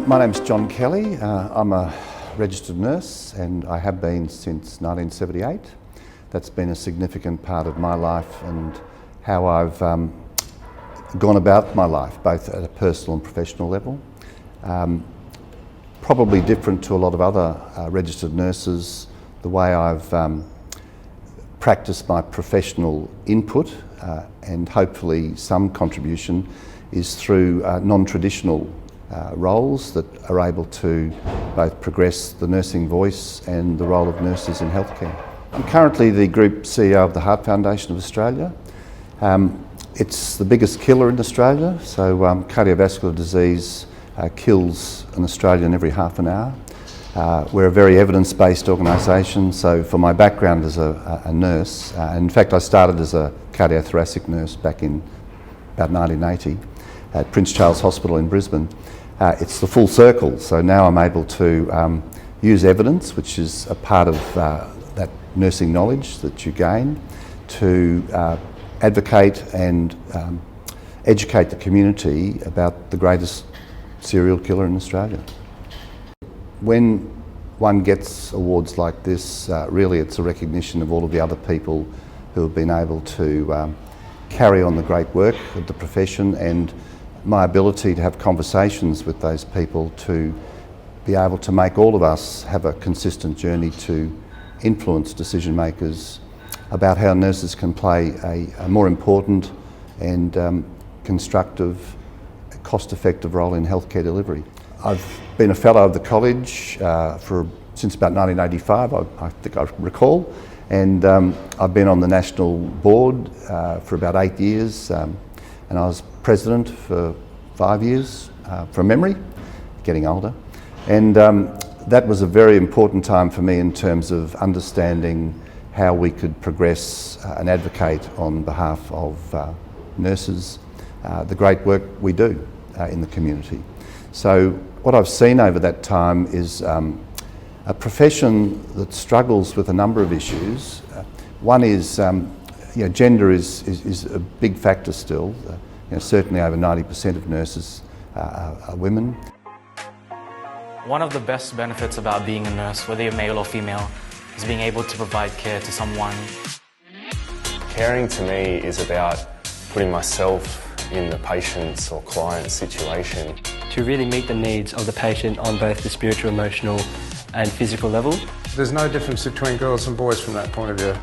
My name's John Kelly. I'm a registered nurse and I have been since 1978. That's been a significant part of my life and how I've gone about my life, both at a personal and professional level. Probably different to a lot of other registered nurses, the way I've practiced my professional input and hopefully some contribution is through non-traditional roles that are able to both progress the nursing voice and the role of nurses in healthcare. I'm currently the Group CEO of the Heart Foundation of Australia. It's the biggest killer in Australia, so cardiovascular disease kills an Australian every half an hour. We're a very evidence-based organisation, so for my background as a nurse, in fact I started as a cardiothoracic nurse back in about 1980 at Prince Charles Hospital in Brisbane. It's the full circle, so now I'm able to use evidence, which is a part of that nursing knowledge that you gain, to advocate and educate the community about the greatest serial killer in Australia. When one gets awards like this, really it's a recognition of all of the other people who have been able to carry on the great work of the profession, and my ability to have conversations with those people to be able to make all of us have a consistent journey to influence decision makers about how nurses can play a more important and constructive, cost-effective role in healthcare delivery. I've been a fellow of the college since about 1985, I think I recall, and I've been on the national board for about 8 years, and I was president for 5 years from memory, getting older, and that was a very important time for me in terms of understanding how we could progress and advocate on behalf of nurses, the great work we do in the community. So what I've seen over that time is a profession that struggles with a number of issues. One is gender is a big factor still. Certainly over 90% of nurses are women. One of the best benefits about being a nurse, whether you're male or female, is being able to provide care to someone. Caring to me is about putting myself in the patient's or client's situation. To really meet the needs of the patient on both the spiritual, emotional and physical level. There's no difference between girls and boys from that point of view.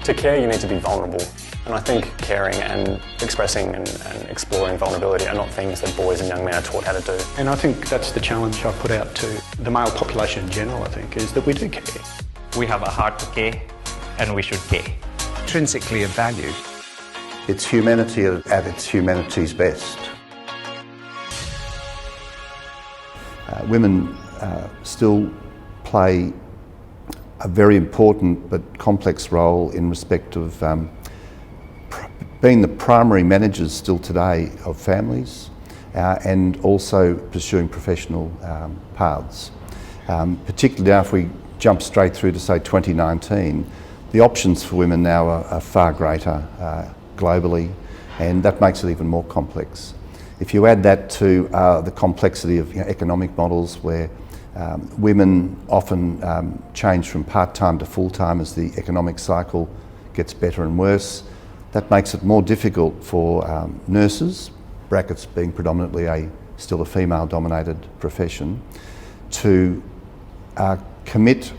To care, you need to be vulnerable. And I think caring and expressing and exploring vulnerability are not things that boys and young men are taught how to do. And I think that's the challenge I put out to the male population in general, I think, is that we do care. We have a heart to care, and we should care. Intrinsically of value. It's humanity at its humanity's best. Women still play a very important but complex role in respect of being the primary managers still today of families and also pursuing professional paths. Particularly now if we jump straight through to say 2019, the options for women now are far greater globally, and that makes it even more complex. If you add that to the complexity of economic models where women often change from part-time to full-time as the economic cycle gets better and worse, that makes it more difficult for nurses, brackets being predominantly still a female-dominated profession, to commit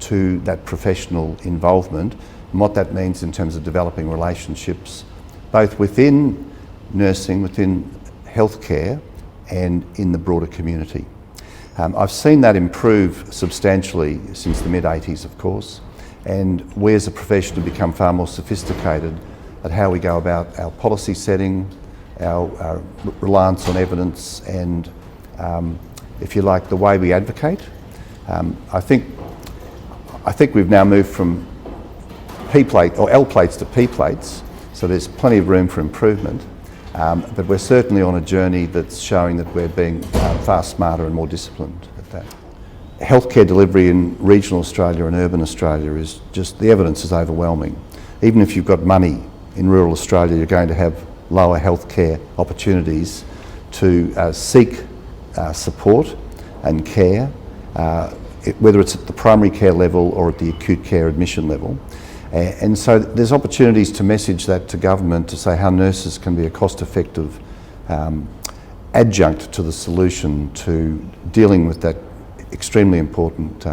to that professional involvement and what that means in terms of developing relationships, both within nursing, within healthcare and in the broader community. I've seen that improve substantially since the mid-80s, of course, and we as a profession have become far more sophisticated at how we go about our policy setting, our reliance on evidence and, if you like, the way we advocate. I think we've now moved from P-plate or L-plates to P-plates, so there's plenty of room for improvement. But we're certainly on a journey that's showing that we're being far smarter and more disciplined at that. Healthcare delivery in regional Australia and urban Australia is just, the evidence is overwhelming. Even if you've got money in rural Australia, you're going to have lower healthcare opportunities to seek support and care, whether it's at the primary care level or at the acute care admission level. And so there's opportunities to message that to government to say how nurses can be a cost-effective adjunct to the solution to dealing with that extremely important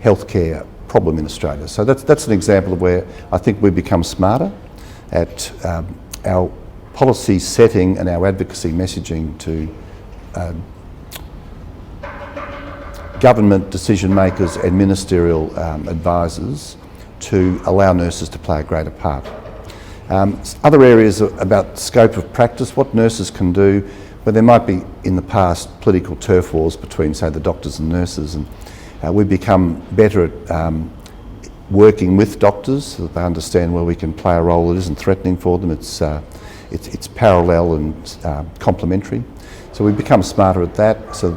healthcare problem in Australia. So that's an example of where I think we've become smarter at our policy setting and our advocacy messaging to government decision makers and ministerial advisors to allow nurses to play a greater part. Other areas about scope of practice, what nurses can do, where there might be in the past political turf wars between, say, the doctors and nurses, and we've become better at working with doctors so that they understand where we can play a role that isn't threatening for them. It's parallel and complementary. So we've become smarter at that, so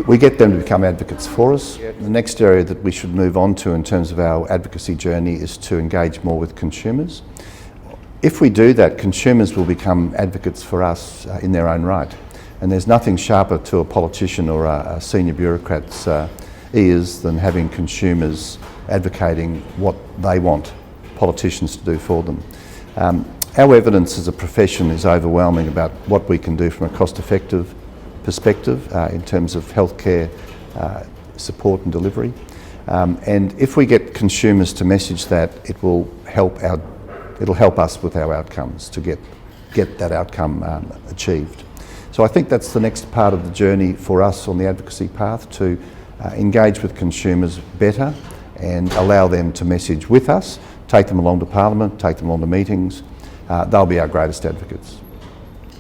we get them to become advocates for us. The next area that we should move on to in terms of our advocacy journey is to engage more with consumers. If we do that, consumers will become advocates for us in their own right. And there's nothing sharper to a politician or a senior bureaucrat's ears than having consumers advocating what they want politicians to do for them. Our evidence as a profession is overwhelming about what we can do from a cost-effective perspective in terms of healthcare support and delivery. And if we get consumers to message that, it'll help us with our outcomes to get that outcome achieved. So I think that's the next part of the journey for us on the advocacy path, to engage with consumers better and allow them to message with us, take them along to Parliament, take them along to meetings. They'll be our greatest advocates.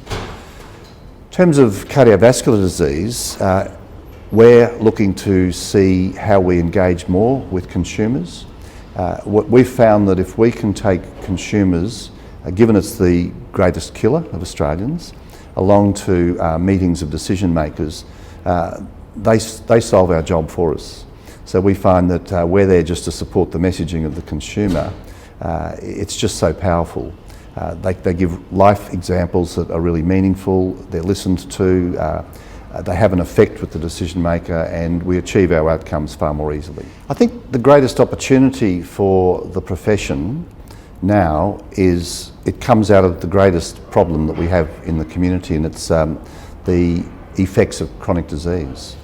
In terms of cardiovascular disease, we're looking to see how we engage more with consumers. We've found that if we can take consumers, given it's the greatest killer of Australians, along to meetings of decision makers, they solve our job for us. So we find that we're there just to support the messaging of the consumer. It's just so powerful. They give life examples that are really meaningful, they're listened to, they have an effect with the decision maker, and we achieve our outcomes far more easily. I think the greatest opportunity for the profession now is it comes out of the greatest problem that we have in the community, and it's the effects of chronic disease.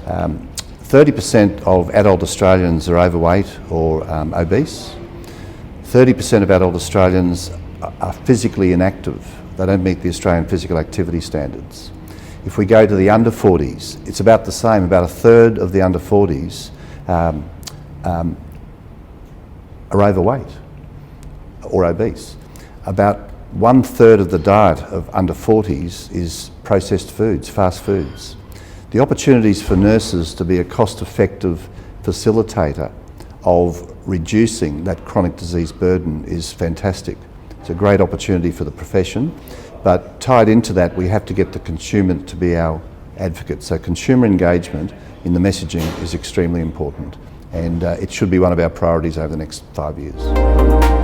30% of adult Australians are overweight or obese. 30% of adult Australians are physically inactive. They don't meet the Australian physical activity standards. If we go to the under 40s, it's about the same. About a third of the under 40s are overweight or obese. About 1/3 of the diet of under 40s is processed foods, fast foods. The opportunities for nurses to be a cost-effective facilitator of reducing that chronic disease burden is fantastic. It's a great opportunity for the profession, but tied into that, we have to get the consumer to be our advocate. So consumer engagement in the messaging is extremely important, and it should be one of our priorities over the next 5 years.